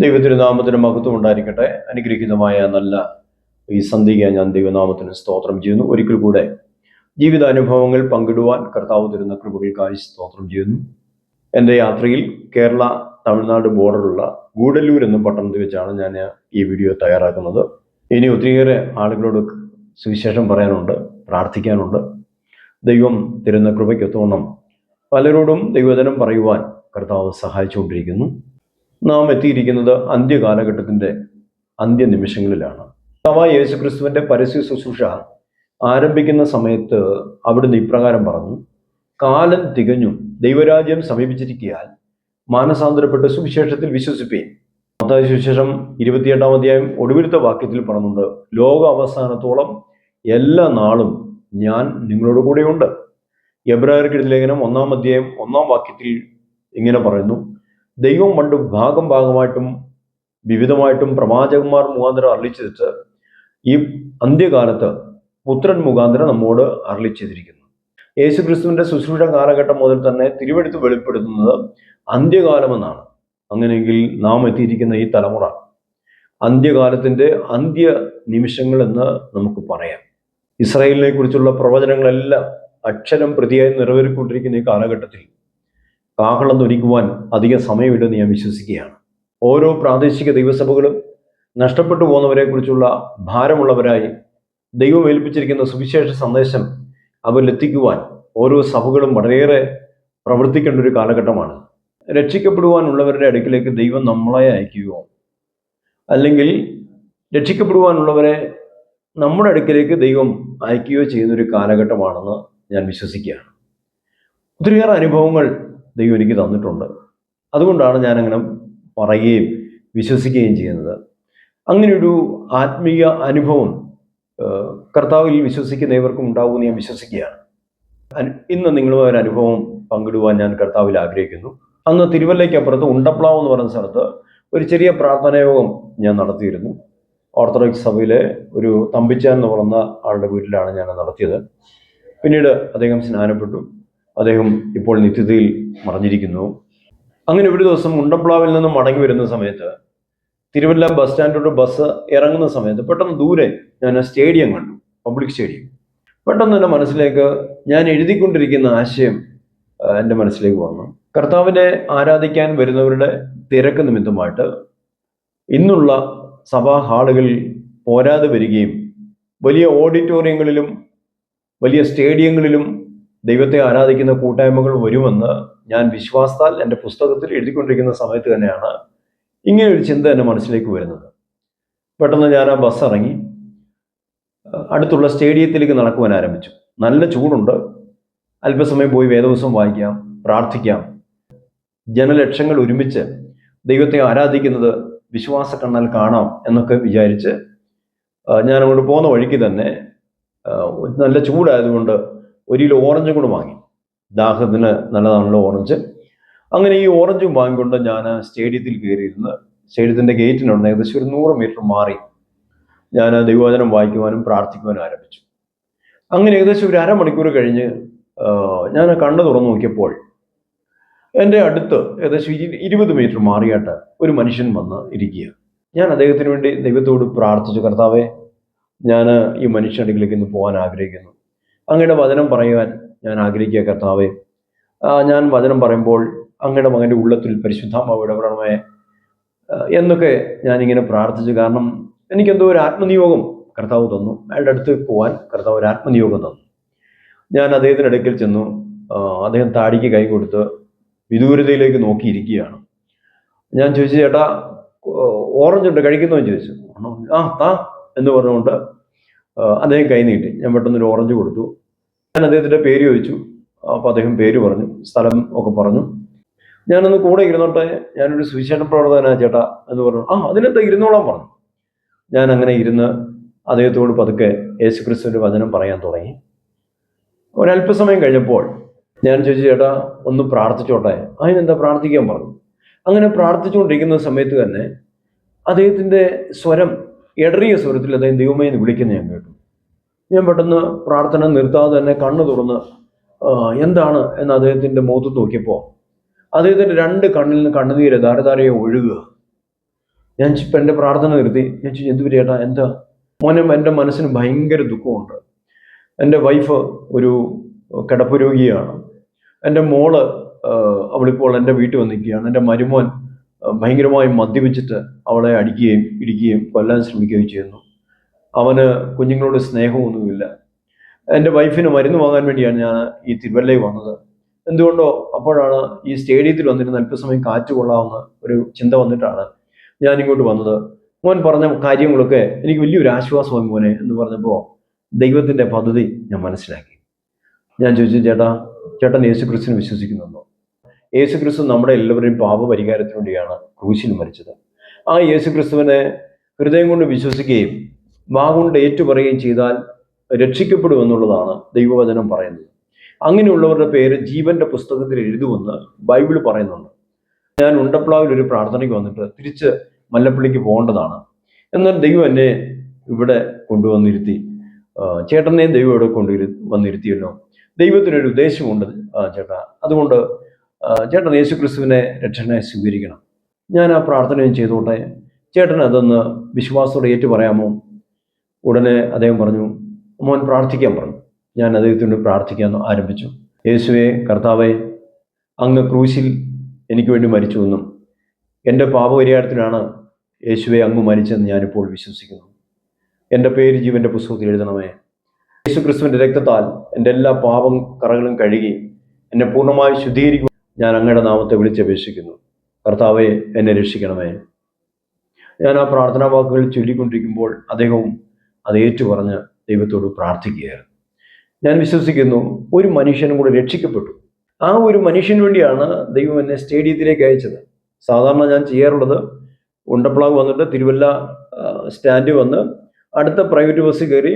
ദൈവത്തിരുനാമത്തിന് മഹത്വം ഉണ്ടായിരിക്കട്ടെ. അനുഗ്രഹീതമായ നല്ല ഈ സന്ധ്യയ്ക്ക് ഞാൻ ദൈവനാമത്തിന് സ്തോത്രം ചെയ്യുന്നു. ഒരിക്കൽ കൂടെ ജീവിതാനുഭവങ്ങൾ പങ്കിടുവാൻ കർത്താവ് തരുന്ന കൃപകൾക്കായി സ്തോത്രം ചെയ്യുന്നു. എൻ്റെ യാത്രയിൽ കേരള തമിഴ്നാട് ബോർഡറുള്ള ഗൂഡല്ലൂർ എന്ന പട്ടണത്തിൽ വെച്ചാണ് ഞാൻ ഈ വീഡിയോ തയ്യാറാക്കുന്നത്. ഇനി ഒത്തിരിയേറെ ആളുകളോട് സുവിശേഷം പറയാനുണ്ട്, പ്രാർത്ഥിക്കാനുണ്ട്. ദൈവം തരുന്ന കൃപയ്ക്കൊത്തവണ്ണം പലരോടും ദൈവവചനം പറയുവാൻ കർത്താവ് സഹായിച്ചുകൊണ്ടിരിക്കുന്നു. നാം എത്തിയിരിക്കുന്നത് അന്ത്യകാലഘട്ടത്തിൻ്റെ അന്ത്യനിമിഷങ്ങളിലാണ്. കർത്താവായ യേശുക്രിസ്തുവിൻ്റെ പരസ്യ ശുശ്രൂഷ ആരംഭിക്കുന്ന സമയത്ത് അവിടുന്ന് ഇപ്രകാരം പറഞ്ഞു: കാലം തികഞ്ഞു, ദൈവരാജ്യം സമീപിച്ചിരിക്കയാൽ മാനസാന്തരപ്പെട്ട് സുവിശേഷത്തിൽ വിശ്വസിപ്പീൻ. മത്തായി സുവിശേഷം 28-ാം അധ്യായം ഒടുവിലത്തെ വാക്യത്തിൽ പറഞ്ഞുണ്ട്, ലോക അവസാനത്തോളം എല്ലാ നാളും ഞാൻ നിങ്ങളോട് കൂടെയുണ്ട്. എബ്രായർക്ക് എഴുതിയ ലേഖനം 1-ാം അധ്യായം 1-ാം വാക്യത്തിൽ ഇങ്ങനെ പറയുന്നു: ദൈവം പണ്ട് ഭാഗം ഭാഗമായിട്ടും വിവിധമായിട്ടും പ്രവാചകന്മാർ മുഖാന്തരം അരുളിച്ചെയ്തിട്ട് ഈ അന്ത്യകാലത്ത് പുത്രൻ മുഖാന്തരം നമ്മോട് അരുളിച്ചെയ്തിരിക്കുന്നു. യേശുക്രിസ്തുവിന്റെ ശുശ്രൂഷ കാലഘട്ടം മുതൽ തന്നെ തിരുവെടുത്ത് വെളിപ്പെടുത്തുന്നത് അന്ത്യകാലമെന്നാണ്. അങ്ങനെയെങ്കിൽ നാം എത്തിയിരിക്കുന്ന ഈ തലമുറ അന്ത്യകാലത്തിന്റെ അന്ത്യ നിമിഷങ്ങൾ എന്ന് നമുക്ക് പറയാം. ഇസ്രായേലിനെ കുറിച്ചുള്ള പ്രവചനങ്ങളെല്ലാം അക്ഷരം പ്രതിയായി നിറവേറിക്കൊണ്ടിരിക്കുന്ന ഈ കാലഘട്ടത്തിൽ കാഹളം ധ്വനിക്കുവാൻ അധികം സമയമില്ലെന്ന് ഞാൻ വിശ്വസിക്കുകയാണ്. ഓരോ പ്രാദേശിക ദൈവസഭകളും നഷ്ടപ്പെട്ടു പോകുന്നവരെ കുറിച്ചുള്ള ഭാരമുള്ളവരായി ദൈവം ഏൽപ്പിച്ചിരിക്കുന്ന സുവിശേഷ സന്ദേശം അവരിലെത്തിക്കുവാൻ ഓരോ സഭകളും വളരെയേറെ പ്രവർത്തിക്കേണ്ട ഒരു കാലഘട്ടമാണ്. രക്ഷിക്കപ്പെടുവാനുള്ളവരുടെ അടുക്കിലേക്ക് ദൈവം നമ്മളെ അയക്കുകയോ അല്ലെങ്കിൽ രക്ഷിക്കപ്പെടുവാനുള്ളവരെ നമ്മുടെ അടുക്കിലേക്ക് ദൈവം അയക്കുകയോ ചെയ്യുന്നൊരു കാലഘട്ടമാണെന്ന് ഞാൻ വിശ്വസിക്കുകയാണ്. ഒത്തിരിയേറെ അനുഭവങ്ങൾ ദൈവം എനിക്ക് തന്നിട്ടുണ്ട്. അതുകൊണ്ടാണ് ഞാനങ്ങനെ പറയുകയും വിശ്വസിക്കുകയും ചെയ്യുന്നത്. അങ്ങനെയൊരു ആത്മീയ അനുഭവം കർത്താവിൽ വിശ്വസിക്കുന്ന ഏവർക്കും ഉണ്ടാവുമെന്ന് ഞാൻ വിശ്വസിക്കുകയാണ്. ഇന്ന് നിങ്ങളുമായി ഒരു അനുഭവം പങ്കിടുവാൻ ഞാൻ കർത്താവിൽ ആഗ്രഹിക്കുന്നു. അന്ന് തിരുവല്ലയ്ക്കപ്പുറത്ത് ഉണ്ടപ്ലാവ് എന്ന് പറയുന്ന സ്ഥലത്ത് ഒരു ചെറിയ പ്രാർത്ഥനായോഗം ഞാൻ നടത്തിയിരുന്നു. ഓർത്തഡോക്സ് സഭയിലെ ഒരു തമ്പിച്ചാൻ എന്ന് പറയുന്ന ആളുടെ വീട്ടിലാണ് ഞാൻ നടത്തിയത്. പിന്നീട് അദ്ദേഹം സ്നാനപ്പെട്ടു. അദ്ദേഹം ഇപ്പോൾ നിത്യതയിൽ മറഞ്ഞിരിക്കുന്നു. അങ്ങനെ ഒരു ദിവസം ഉണ്ടപ്ലാവിൽ നിന്നും മടങ്ങി വരുന്ന സമയത്ത് തിരുവല്ല ബസ് സ്റ്റാൻഡിലോട്ട് ബസ് ഇറങ്ങുന്ന സമയത്ത് പെട്ടെന്ന് ദൂരെ ഞാൻ സ്റ്റേഡിയം കണ്ടു, പബ്ലിക് സ്റ്റേഡിയം. പെട്ടെന്ന് എൻ്റെ മനസ്സിലേക്ക് ഞാൻ എഴുതിക്കൊണ്ടിരിക്കുന്ന ആശയം എൻ്റെ മനസ്സിലേക്ക് വന്നു. കർത്താവിനെ ആരാധിക്കാൻ വരുന്നവരുടെ തിരക്ക് നിമിത്തമായിട്ട് ഇന്നുള്ള സഭാ ഹാളുകളിൽ പോരാതെ വരികയും വലിയ ഓഡിറ്റോറിയങ്ങളിലും വലിയ സ്റ്റേഡിയങ്ങളിലും ദൈവത്തെ ആരാധിക്കുന്ന കൂട്ടായ്മകൾ വരുമെന്ന് ഞാൻ വിശ്വാസത്താൽ എൻ്റെ പുസ്തകത്തിൽ എഴുതിക്കൊണ്ടിരിക്കുന്ന സമയത്ത് തന്നെയാണ് ഇങ്ങനെ ഒരു ചിന്ത എൻ്റെ മനസ്സിലേക്ക് വരുന്നത്. പെട്ടെന്ന് ഞാൻ ആ ബസ് ഇറങ്ങി അടുത്തുള്ള സ്റ്റേഡിയത്തിലേക്ക് നടക്കുവാൻ ആരംഭിച്ചു. നല്ല ചൂടുണ്ട്. അല്പസമയം പോയി വേദപുസ്തകം വായിക്കാം, പ്രാർത്ഥിക്കാം. ജനലക്ഷങ്ങൾ ഒരുമിച്ച് ദൈവത്തെ ആരാധിക്കുന്നത് വിശ്വാസ കണ്ണാൽ കാണാം എന്നൊക്കെ വിചാരിച്ച് ഞാൻ അങ്ങോട്ട് പോകുന്ന വഴിക്ക് തന്നെ നല്ല ചൂടായതുകൊണ്ട് 1 കിലോ ഓറഞ്ചും കൂടെ വാങ്ങി. ദാഹത്തിന് നല്ലതാണല്ലോ ഓറഞ്ച്. അങ്ങനെ ഈ ഓറഞ്ചും വാങ്ങിക്കൊണ്ട് ഞാൻ സ്റ്റേഡിയത്തിൽ കയറിയിരുന്ന് സ്റ്റേഡിയത്തിൻ്റെ ഗേറ്റിനുണ്ട് ഏകദേശം ഒരു 100 മീറ്റർ മാറി ഞാൻ ദൈവവചനം വായിക്കുവാനും പ്രാർത്ഥിക്കുവാനും ആരംഭിച്ചു. അങ്ങനെ ഏകദേശം ഒരു അരമണിക്കൂർ കഴിഞ്ഞ് ഞാൻ കണ്ണ് തുറന്നു നോക്കിയപ്പോൾ എൻ്റെ അടുത്ത് ഏകദേശം 20 മീറ്റർ മാറിയായിട്ട് ഒരു മനുഷ്യൻ വന്ന് ഇരിക്കുക. ഞാൻ അദ്ദേഹത്തിന് വേണ്ടി ദൈവത്തോട് പ്രാർത്ഥിച്ചു, കർത്താവേ, ഞാൻ ഈ മനുഷ്യൻ്റെ അടുക്കിലേക്ക് ഇന്ന് പോകാൻ ആഗ്രഹിക്കുന്നു. അങ്ങയുടെ വചനം പറയുവാൻ ഞാൻ ആഗ്രഹിക്കുക കർത്താവേ. ഞാൻ വചനം പറയുമ്പോൾ അങ്ങയുടെ മകൻ്റെ ഉള്ളത്തിൽ പരിശുദ്ധാത്മാവ് ഇടപെടണമേ എന്നൊക്കെ ഞാനിങ്ങനെ പ്രാർത്ഥിച്ചു. കാരണം എനിക്കെന്തോ ഒരു ആത്മനിയോഗം കർത്താവ് തന്നു. അയാളുടെ അടുത്ത് പോകാൻ കർത്താവ് ഒരു ആത്മനിയോഗം തന്നു. ഞാൻ അദ്ദേഹത്തിൻ്റെ അടുക്കൽ ചെന്നു. അദ്ദേഹം താടിക്ക് കൈ കൊടുത്ത് വിദൂരതയിലേക്ക് നോക്കിയിരിക്കുകയാണ്. ഞാൻ ചോദിച്ചു, ചേട്ടാ ഓറഞ്ച് ഉണ്ട്, കഴിക്കുന്നോ എന്ന് ചോദിച്ചു. താ എന്ന് പറഞ്ഞുകൊണ്ട് അദ്ദേഹം കൈ നീട്ടി. ഞാൻ പെട്ടെന്നൊരു ഓറഞ്ച് കൊടുത്തു. ഞാൻ അദ്ദേഹത്തിൻ്റെ പേര് ചോദിച്ചു. അപ്പോൾ അദ്ദേഹം പേര് പറഞ്ഞു, സ്ഥലം ഒക്കെ പറഞ്ഞു. ഞാനൊന്ന് കൂടെ ഇരുന്നോട്ടെ, ഞാനൊരു സുവിശേഷ പ്രവർത്തകനാ ചേട്ടാ എന്ന് പറഞ്ഞു. അതിനെന്താ, ഇരുന്നോളാൻ പറഞ്ഞു. ഞാൻ അങ്ങനെ ഇരുന്ന് അദ്ദേഹത്തോട് പതുക്കെ യേശുക്രിസ്തുവിൻ്റെ വചനം പറയാൻ തുടങ്ങി. ഒരല്പസമയം കഴിഞ്ഞപ്പോൾ ഞാൻ ചോദിച്ചു, ചേട്ടാ ഒന്ന് പ്രാർത്ഥിച്ചോട്ടെ. അതിനെന്താ, പ്രാർത്ഥിക്കാൻ പറഞ്ഞു. അങ്ങനെ പ്രാർത്ഥിച്ചുകൊണ്ടിരിക്കുന്ന സമയത്ത് തന്നെ അദ്ദേഹത്തിൻ്റെ സ്വരം ഇടറിയ സ്വരത്തിൽ അദ്ദേഹം ദൈവമേ എന്ന് വിളിക്കുന്നത് ഞാൻ കേട്ടു. ഞാൻ പെട്ടെന്ന് പ്രാർത്ഥന നിർത്താതെ തന്നെ കണ്ണ് തുറന്ന് എന്താണ് എന്ന് അദ്ദേഹത്തിൻ്റെ മുഖത്ത് നോക്കിയപ്പോൾ അദ്ദേഹത്തിൻ്റെ 2 കണ്ണിൽ നിന്ന് കണ്ണുനീര് ധാരധാരയെ ഒഴുകുക. ഞാൻ ഇപ്പം എൻ്റെ പ്രാർത്ഥന നിർത്തി. ഞാൻ ചോദിച്ചു, എന്ത് പറ്റി ചേട്ടാ, എന്താ? മോനെ, എൻ്റെ മനസ്സിന് ഭയങ്കര ദുഃഖമുണ്ട്. എൻ്റെ വൈഫ് ഒരു കിടപ്പ് രോഗിയാണ്. എൻ്റെ മോള് അവളിപ്പോൾ എൻ്റെ വീട്ടിൽ വന്നിരിക്കുകയാണ്. എൻ്റെ മരുമോൻ ഭയങ്കരമായി മദ്യപിച്ചിട്ട് അവളെ അടിക്കുകയും ഇടിക്കുകയും കൊല്ലാൻ ശ്രമിക്കുകയും ചെയ്യുന്നു. അവന് കുഞ്ഞുങ്ങളോട് സ്നേഹമൊന്നുമില്ല. എൻ്റെ വൈഫിന് മരുന്ന് വാങ്ങാൻ വേണ്ടിയാണ് ഞാൻ ഈ തിരുവല്ലയിൽ വന്നത്. എന്തുകൊണ്ടോ അപ്പോഴാണ് ഈ സ്റ്റേഡിയത്തിൽ വന്നിരുന്ന അല്പസമയം കാറ്റ് കൊള്ളാവുന്ന ഒരു ചിന്ത വന്നിട്ടാണ് ഞാൻ ഇങ്ങോട്ട് വന്നത്. മോൻ പറഞ്ഞ കാര്യങ്ങളൊക്കെ എനിക്ക് വലിയൊരു ആശ്വാസമായി മോനെ എന്ന് പറഞ്ഞപ്പോൾ ദൈവത്തിൻ്റെ പദ്ധതി ഞാൻ മനസ്സിലാക്കി. ഞാൻ ചോദിച്ചു, ചേട്ടൻ യേശുക്രിസ്തുവിനെ വിശ്വസിക്കുന്നുണ്ടോ? യേശുക്രിസ്തു നമ്മുടെ എല്ലാവരുടെയും പാപപരിഹാരത്തിന് വേണ്ടിയാണ് ക്രൂശിൽ മരിച്ചത്. ആ യേശുക്രിസ്തുവിനെ ഹൃദയം കൊണ്ട് വിശ്വസിക്കുകയും വാ കൊണ്ട് ഏറ്റുപറയുകയും ചെയ്താൽ രക്ഷിക്കപ്പെടുമെന്നുള്ളതാണ് ദൈവവചനം പറയുന്നത്. അങ്ങനെയുള്ളവരുടെ പേര് ജീവന്റെ പുസ്തകത്തിൽ എഴുതുമെന്ന് ബൈബിൾ പറയുന്നുണ്ട്. ഞാൻ ഉണ്ടപ്ലാവിൽ ഒരു പ്രാർത്ഥനയ്ക്ക് വന്നിട്ട് തിരിച്ച് മല്ലപ്പള്ളിക്ക് പോകേണ്ടതാണ്. എന്നാൽ ദൈവം എന്നെ ഇവിടെ കൊണ്ടുവന്നിരുത്തി. ചേട്ടനെയും ദൈവം ഇവിടെ വന്നിരുത്തിയല്ലോ. ദൈവത്തിനൊരു ഉദ്ദേശമുണ്ട് ചേട്ടാ. അതുകൊണ്ട് ചേട്ടൻ യേശുക്രിസ്തുവിനെ രക്ഷകനായി സ്വീകരിക്കണം. ഞാൻ ആ പ്രാർത്ഥനയും ചെയ്തോട്ടെ, ചേട്ടൻ അതൊന്ന് വിശ്വാസത്തോടെ ഏറ്റു പറയാമോ? ഉടനെ അദ്ദേഹം പറഞ്ഞു, മോൻ പ്രാർത്ഥിക്കാൻ പറഞ്ഞു. ഞാൻ അദ്ദേഹത്തിനോട് പ്രാർത്ഥിക്കാൻ ആരംഭിച്ചു. യേശുവേ, കർത്താവേ, അങ്ങ് ക്രൂശിൽ എനിക്ക് വേണ്ടി മരിച്ചുവെന്നും എൻ്റെ പാപപരിഹാരത്തിനാണ് യേശുവേ അങ്ങ് മരിച്ചെന്ന് ഞാനിപ്പോൾ വിശ്വസിക്കുന്നു. എൻ്റെ പേര് ജീവൻ്റെ പുസ്തകത്തിൽ എഴുതണമേ. യേശുക്രിസ്തുവിൻ്റെ രക്തത്താൽ എൻ്റെ എല്ലാ പാപം കറകളും കഴുകി എന്നെ പൂർണ്ണമായി ശുദ്ധീകരിക്കും. ഞാൻ അങ്ങയുടെ നാമത്തെ വിളിച്ചപേക്ഷിക്കുന്നു. കർത്താവെ, എന്നെ രക്ഷിക്കണമേ. ഞാൻ ആ പ്രാർത്ഥനാ വാക്കുകൾ ചൊല്ലിക്കൊണ്ടിരിക്കുമ്പോൾ അദ്ദേഹവും അത് ഏറ്റുപറഞ്ഞ് ദൈവത്തോട് പ്രാർത്ഥിക്കുകയായിരുന്നു. ഞാൻ വിശ്വസിക്കുന്നു ഒരു മനുഷ്യനും കൂടെ രക്ഷിക്കപ്പെട്ടു. ആ ഒരു മനുഷ്യന് വേണ്ടിയാണ് ദൈവം എന്നെ സ്റ്റേഡിയത്തിലേക്ക് അയച്ചത്. സാധാരണ ഞാൻ ചെയ്യാറുള്ളത് ഉണ്ടപ്ലാവ് വന്നിട്ട് തിരുവല്ല സ്റ്റാൻഡ് വന്ന് അടുത്ത പ്രൈവറ്റ് ബസ് കയറി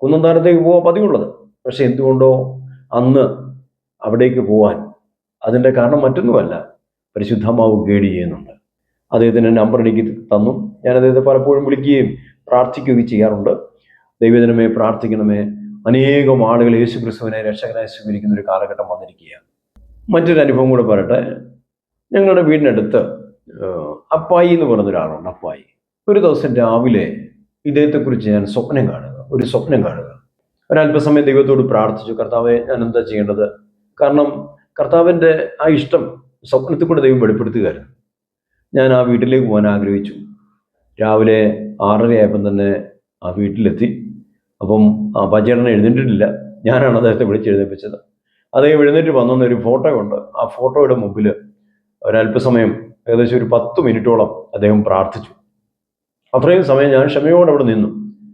കുന്നന്താനത്തേക്ക് പോകാൻ പതിവുള്ളത്. പക്ഷെ എന്തുകൊണ്ടോ അന്ന് അവിടേക്ക് പോവാൻ അതിൻ്റെ കാരണം മറ്റൊന്നുമല്ല, പരിശുദ്ധമാവ് ഗൈഡ് ചെയ്യുന്നുണ്ട്. അദ്ദേഹത്തിൻ്റെ നമ്പർ എനിക്ക് തന്നു. ഞാൻ അദ്ദേഹത്തെ പലപ്പോഴും വിളിക്കുകയും പ്രാർത്ഥിക്കുകയും ചെയ്യാറുണ്ട്. ദൈവജനമേ, പ്രാർത്ഥിക്കണമേ. അനേകം ആളുകൾ യേശുക്രിസ്തുവിനെ രക്ഷകനായി സ്വീകരിക്കുന്ന ഒരു കാലഘട്ടം വന്നിരിക്കുകയാണ്. മറ്റൊരു അനുഭവം കൂടെ പറയട്ടെ. ഞങ്ങളുടെ വീടിനടുത്ത് അപ്പായി എന്ന് പറഞ്ഞ ഒരാളുണ്ട്. അപ്പായി ഒരു ദിവസം രാവിലെ ഇദ്ദേഹത്തെക്കുറിച്ച് ഞാൻ ഒരു സ്വപ്നം കാണുക. ഒരല്പസമയം ദൈവത്തോട് പ്രാർത്ഥിച്ചു, കർത്താവെ, ഞാൻ എന്താ ചെയ്യേണ്ടത്? കാരണം കർത്താവിൻ്റെ ആ ഇഷ്ടം സ്വപ്നത്തിൽ കൂടെ ദൈവം വെളിപ്പെടുത്തുകയായിരുന്നു. ഞാൻ ആ വീട്ടിലേക്ക് പോകാൻ ആഗ്രഹിച്ചു. രാവിലെ 6:30 തന്നെ ആ വീട്ടിലെത്തി. അപ്പം അപ്പാച്ചേട്ടനെ എഴുന്നേറ്റിട്ടില്ല. ഞാനാണ് അദ്ദേഹത്തെ വിളിച്ചെഴുന്നേൽപ്പിച്ചത്. അദ്ദേഹം എഴുന്നേറ്റ് വന്നൊരു ഫോട്ടോ ഉണ്ട്. ആ ഫോട്ടോയുടെ മുമ്പിൽ ഒരല്പസമയം, ഏകദേശം ഒരു 10 മിനിറ്റോളം അദ്ദേഹം പ്രാർത്ഥിച്ചു. അത്രയും സമയം ഞാൻ ക്ഷമയോടെ അവിടെ നിന്നു.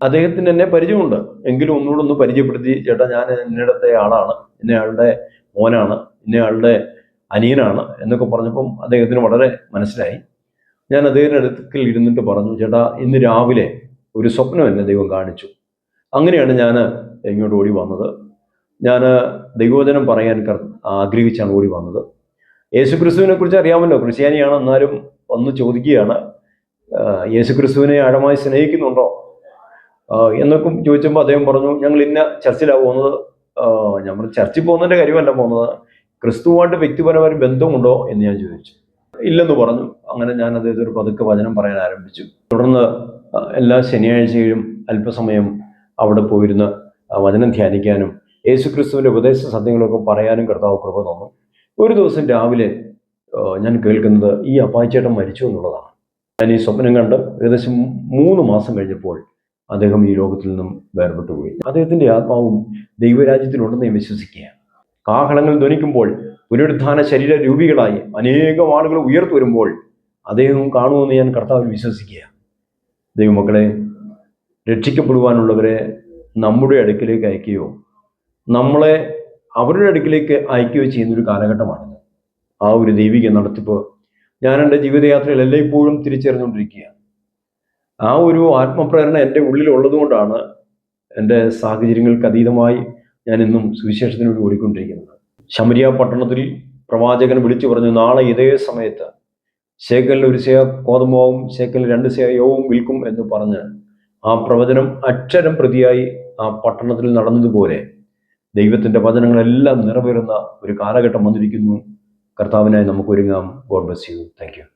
അദ്ദേഹത്തിന് എന്നെ പരിചയമുണ്ട്, എങ്കിലും ഒന്നുകൂടെ ഒന്ന് പരിചയപ്പെടുത്തി, ചേട്ടാ, ഞാൻ ഇന്നിടത്തെ ആളാണ്, ഇന്നയാളുടെ മോനാണ്, ഇന്നയാളുടെ അനിയനാണ് എന്നൊക്കെ പറഞ്ഞപ്പം അദ്ദേഹത്തിന് വളരെ മനസ്സിലായി. ഞാൻ അദ്ദേഹത്തിൻ്റെ അടുക്കൽ ഇരുന്നിട്ട് പറഞ്ഞു, ചേട്ടാ, ഇന്ന് രാവിലെ ഒരു സ്വപ്നം എന്നെ ദൈവം കാണിച്ചു. അങ്ങനെയാണ് ഞാൻ ഇങ്ങോട്ട് ഓടി വന്നത്. ഞാൻ ദൈവവചനം പറയാൻ ആഗ്രഹിച്ചാണ് ഓടി വന്നത്. യേശുക്രിസ്തുവിനെ കുറിച്ച് അറിയാമല്ലോ, ക്രിസ്ത്യാനിയാണ്. എന്നാലും ഒന്ന് ചോദിക്കുകയാണ്, യേശുക്രിസ്തുവിനെ ആഴമായി സ്നേഹിക്കുന്നുണ്ടോ എന്നൊക്കെ ചോദിച്ചപ്പോൾ അദ്ദേഹം പറഞ്ഞു, ഞങ്ങൾ ഇന്ന ചർച്ചിലാണ് പോകുന്നത്. നമ്മൾ ചർച്ചിൽ പോകുന്നതിൻ്റെ കാര്യമല്ല പോകുന്നത്, ക്രിസ്തുവുമായിട്ട് വ്യക്തിപരമായ ബന്ധമുണ്ടോ എന്ന് ഞാൻ ചോദിച്ചു. ഇല്ലെന്ന് പറഞ്ഞു. അങ്ങനെ ഞാൻ അദ്ദേഹത്തെ ഒരു പതുക്കെ വചനം പറയാൻ ആരംഭിച്ചു. തുടർന്ന് എല്ലാ ശനിയാഴ്ചയിലും അല്പസമയം അവിടെ പോയിരുന്ന് വചനം ധ്യാനിക്കാനും യേശുക്രിസ്തുവിൻ്റെ ഉപദേശ സത്യങ്ങളൊക്കെ പറയാനും കർത്താവ് കൃപ തന്നു. ഒരു ദിവസം രാവിലെ ഞാൻ കേൾക്കുന്നത് ഈ അപ്പായിച്ചേട്ടൻ മരിച്ചു എന്നുള്ളതാണ്. ഞാൻ ഈ സ്വപ്നം കണ്ട് ഏകദേശം 3 മാസം കഴിഞ്ഞപ്പോൾ അദ്ദേഹം ഈ ലോകത്തിൽ നിന്നും വേർപെട്ടു പോയി. അദ്ദേഹത്തിൻ്റെ ആത്മാവും ദൈവരാജ്യത്തിലുണ്ടെന്ന് ഞാൻ വിശ്വസിക്കുകയാണ്. കാഹളങ്ങൾ ധ്വനിക്കുമ്പോൾ പുനരുത്ഥാന ശരീര രൂപികളായി അനേകം ആളുകൾ ഉയർത്തു വരുമ്പോൾ അദ്ദേഹം കാണുമെന്ന് ഞാൻ കർത്താവിൽ വിശ്വസിക്കുകയാണ്. ദൈവമക്കളെ, രക്ഷിക്കപ്പെടുവാനുള്ളവരെ നമ്മുടെ അടുക്കിലേക്ക് അയക്കുകയോ നമ്മളെ അവരുടെ അടുക്കിലേക്ക് അയക്കുകയോ ചെയ്യുന്നൊരു കാലഘട്ടമാണിത്. ആ ഒരു ദൈവിക നടത്തിപ്പ് ഞാൻ എൻ്റെ ജീവിതയാത്രയിൽ എല്ലായ്പ്പോഴും തിരിച്ചറിഞ്ഞുകൊണ്ടിരിക്കുകയാണ്. ആ ഒരു ആത്മപ്രേരണ എൻ്റെ ഉള്ളിലുള്ളതുകൊണ്ടാണ് എൻ്റെ സാഹചര്യങ്ങൾക്ക് അതീതമായി ഞാൻ ഇന്നും സുവിശേഷത്തിന് വേണ്ടി ഓടിക്കൊണ്ടിരിക്കുന്നത്. ശമരിയ പട്ടണത്തിൽ പ്രവാചകൻ വിളിച്ചു പറഞ്ഞു, നാളെ ഇതേ സമയത്ത് ശേക്കലിന് 1 സേയ കോതമ്പവും ശേക്കലിന് 2 സേയ യവവും വിൽക്കും എന്ന് പറഞ്ഞ് ആ പ്രവചനം അക്ഷരം പ്രതിയായി ആ പട്ടണത്തിൽ നടന്നതുപോലെ ദൈവത്തിൻ്റെ വചനങ്ങളെല്ലാം നിറവേറുന്ന ഒരു കാലഘട്ടം വന്നിരിക്കുന്നു. കർത്താവിനായി നമുക്ക് ഒരുങ്ങാം. God bless you. Thank U.